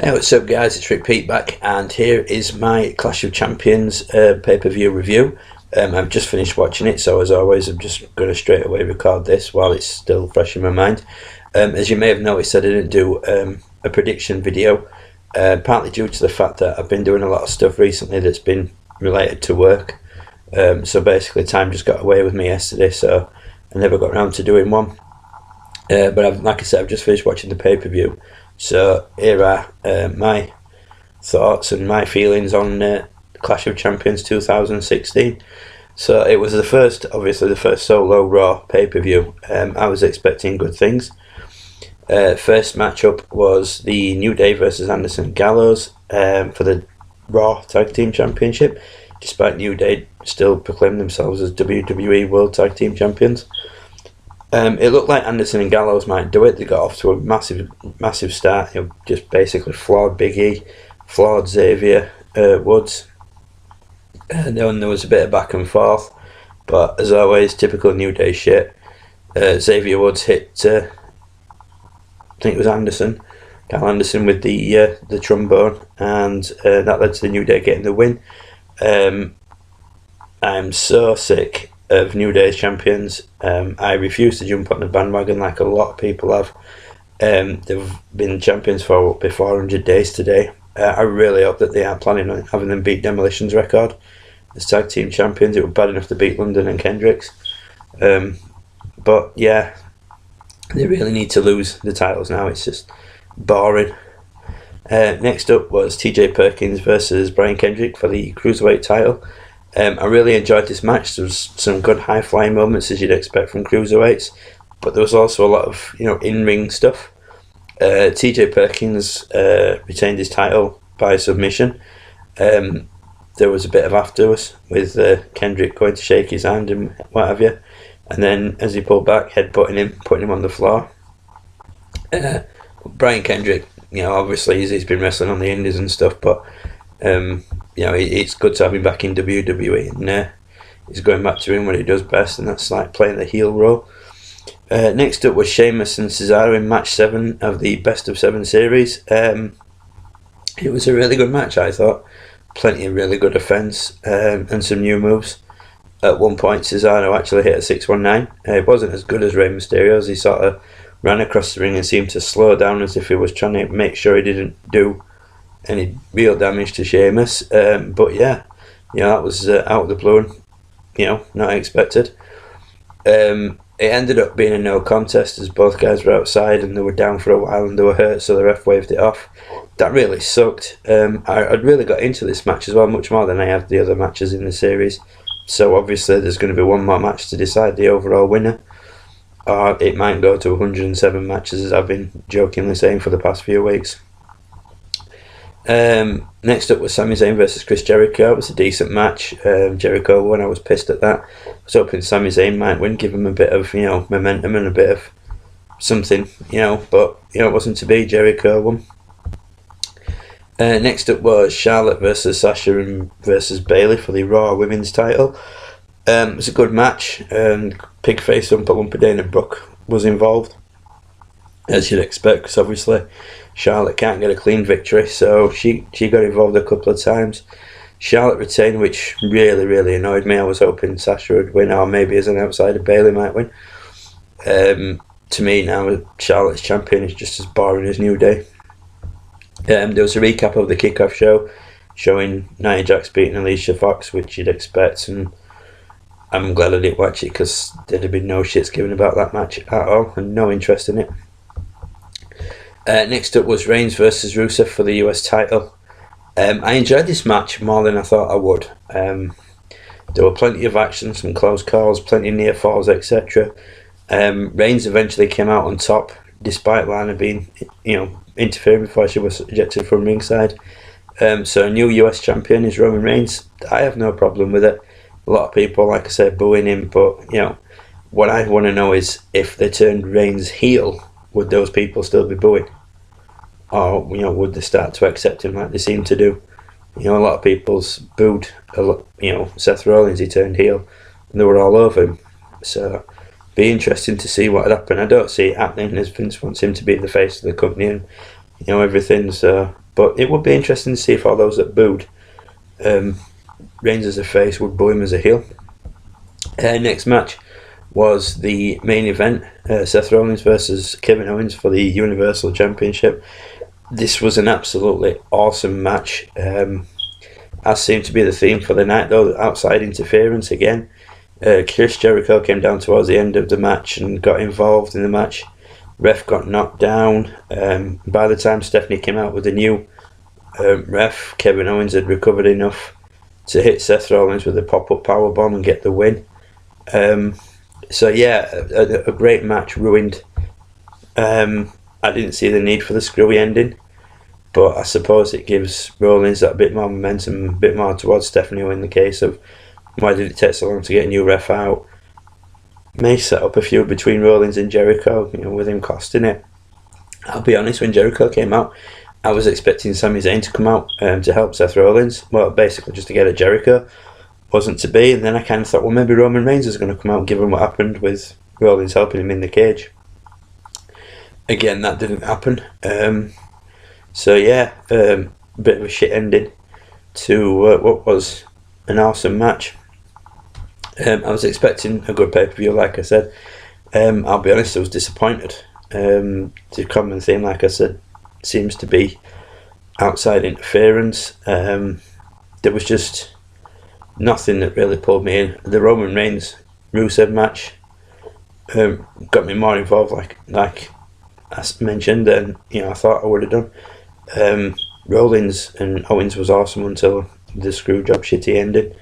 Hey, what's up guys, it's Rick Pete back, and here is my Clash of Champions pay-per-view review. I've just finished watching it, so as always I'm just going to straight away record this while it's still fresh in my mind. As you may have noticed, I didn't do a prediction video, partly due to the fact that I've been doing a lot of stuff recently that's been related to work. So basically time just got away with me yesterday, so I never got around to doing one. But like I said, I've just finished watching the pay-per-view. So here are my thoughts and my feelings on Clash of Champions 2016. So it was obviously the first solo Raw pay-per-view. I was expecting good things. First matchup was the New Day versus Anderson and Gallows for the Raw Tag Team Championship, despite New Day still proclaiming themselves as WWE World Tag Team Champions. It looked like Anderson and Gallows might do it. They got off to a massive start. Just basically flawed Big E, flawed Xavier Woods. And then there was a bit of back and forth, but as always, typical New Day shit. Xavier Woods hit, I think it was Carl Anderson with the trombone, and that led to the New Day getting the win. I'm so sick of New Day's champions. I refuse to jump on the bandwagon like a lot of people have. They've been champions for what, 400 days today. I really hope that they are planning on having them beat Demolition's record as tag team champions. It was bad enough to beat London and Kendricks, but yeah, they really need to lose the titles now. It's just boring. Next up was TJ Perkins versus Brian Kendrick for the Cruiserweight title. I really enjoyed this match. There was some good high-flying moments, as you'd expect from cruiserweights, but there was also a lot of in-ring stuff. TJ Perkins retained his title by submission. There was a bit of afterwards with Kendrick going to shake his hand and what have you, and then as he pulled back, headbutting him, putting him on the floor. Brian Kendrick, obviously he's been wrestling on the indies and stuff, but it's good to have him back in WWE, and he's going back to doing what he does best, and that's like playing the heel role. Next up was Sheamus and Cesaro in match 7 of the best of 7 series. It was a really good match, I thought. Plenty of really good offense and some new moves. At one point, Cesaro actually hit a 619. It wasn't as good as Rey Mysterio's. He sort of ran across the ring and seemed to slow down as if he was trying to make sure he didn't do any real damage to Sheamus. But yeah, that was out of the blue and, not expected. It ended up being a no contest as both guys were outside and they were down for a while and they were hurt, so the ref waved it off. That really sucked. I'd really got into this match as well, much more than I have the other matches in the series. So obviously there's going to be one more match to decide the overall winner. Or it might go to 107 matches, as I've been jokingly saying for the past few weeks. Next up was Sami Zayn versus Chris Jericho. It was a decent match. Jericho won. I was pissed at that. I was hoping Sami Zayn might win, give him a bit of momentum and a bit of something, but it wasn't to be. Jericho won. Next up was Charlotte versus Sasha versus Bayley for the Raw Women's title. It was a good match, and Pigface Umpa Dana Brooke was involved, as you'd expect, because obviously Charlotte can't get a clean victory, so she got involved a couple of times. Charlotte retained, which really annoyed me. I was hoping Sasha would win, or maybe as an outsider Bayley might win. To me now, Charlotte's champion is just as boring as New Day. There was a recap of the kickoff show showing Nia Jax beating Alicia Fox, which you'd expect, and I'm glad I didn't watch it because there'd have been no shits given about that match at all and no interest in it. Next up was Reigns versus Rusev for the US title. I enjoyed this match more than I thought I would. There were plenty of action, some close calls, plenty of near falls, etc. Reigns eventually came out on top, despite Lana being, interfering before she was ejected from ringside. So a new US champion is Roman Reigns. I have no problem with it. A lot of people, like I said, booing him, but what I want to know is if they turned Reigns heel, would those people still be booing? Or, would they start to accept him like they seem to do? A lot of people's booed, Seth Rollins, he turned heel, and they were all over him. So, be interesting to see what would happen. I don't see it happening, as Vince wants him to be the face of the company, and everything. So, but it would be interesting to see if all those that booed Reigns as a face would boo him as a heel. Next match was the main event, Seth Rollins versus Kevin Owens for the Universal Championship. This was an absolutely awesome match. As seemed to be the theme for the night, though, outside interference again. Chris Jericho came down towards the end of the match and got involved in the match. Ref got knocked down. By the time Stephanie came out with the new ref, Kevin Owens had recovered enough to hit Seth Rollins with a pop-up powerbomb and get the win. So yeah, a great match, ruined. I didn't see the need for the screwy ending, but I suppose it gives Rollins that bit more momentum, a bit more towards Stephanie in the case of why did it take so long to get a new ref out. May set up a feud between Rollins and Jericho, with him costing it. I'll be honest, when Jericho came out, I was expecting Sami Zayn to come out to help Seth Rollins. Well, basically just to get at Jericho. Wasn't to be, and then I kind of thought, well, maybe Roman Reigns is going to come out given what happened with Rollins helping him in the cage. Again, that didn't happen. So yeah, bit of a shit ending to what was an awesome match. I was expecting a good pay-per-view, like I said. I'll be honest, I was disappointed. The common theme, like I said, seems to be outside interference. There was just nothing that really pulled me in. The Roman Reigns Rusev match got me more involved, like I mentioned, and I thought I would have done. Rollins and Owens was awesome until the screw job shitty ended.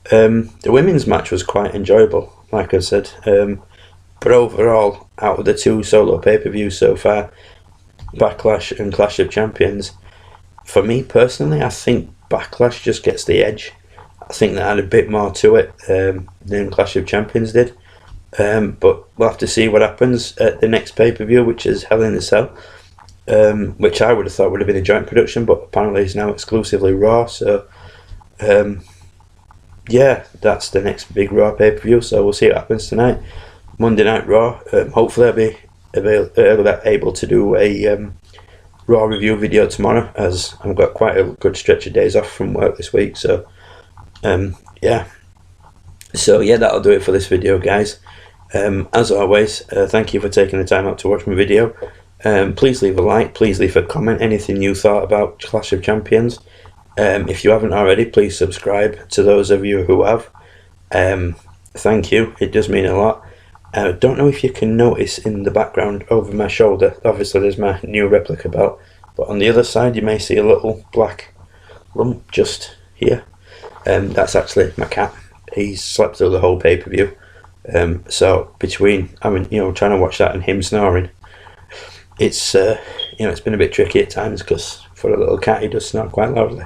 The women's match was quite enjoyable, like I said, but overall, out of the two solo pay-per-views so far, Backlash and Clash of Champions, for me personally, I think Backlash just gets the edge. I think that had a bit more to it than Clash of Champions did. But we'll have to see what happens at the next pay-per-view, which is Hell in a Cell, which I would have thought would have been a joint production, but apparently is now exclusively Raw. So, yeah, that's the next big Raw pay-per-view. So we'll see what happens tonight. Monday Night Raw. Hopefully I'll be able to do a Raw review video tomorrow, as I've got quite a good stretch of days off from work this week. So, yeah. So yeah, that'll do it for this video, guys. As always, thank you for taking the time out to watch my video. Please leave a like, please leave a comment, anything you thought about Clash of Champions. If you haven't already, please subscribe to those of you who have. Thank you, it does mean a lot. I don't know if you can notice in the background over my shoulder, obviously there's my new replica belt, but on the other side you may see a little black lump just here. That's actually my cat. He's slept through the whole pay-per-view. So between trying to watch that and him snoring, it's it's been a bit tricky at times, because for a little cat he does snore quite loudly.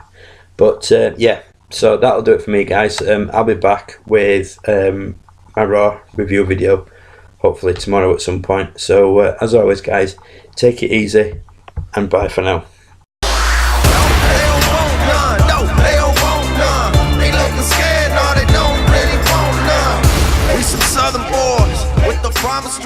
But yeah, so that'll do it for me, guys. I'll be back with my Raw review video hopefully tomorrow at some point. So as always, guys, take it easy and bye for now. Southern boys with the promise.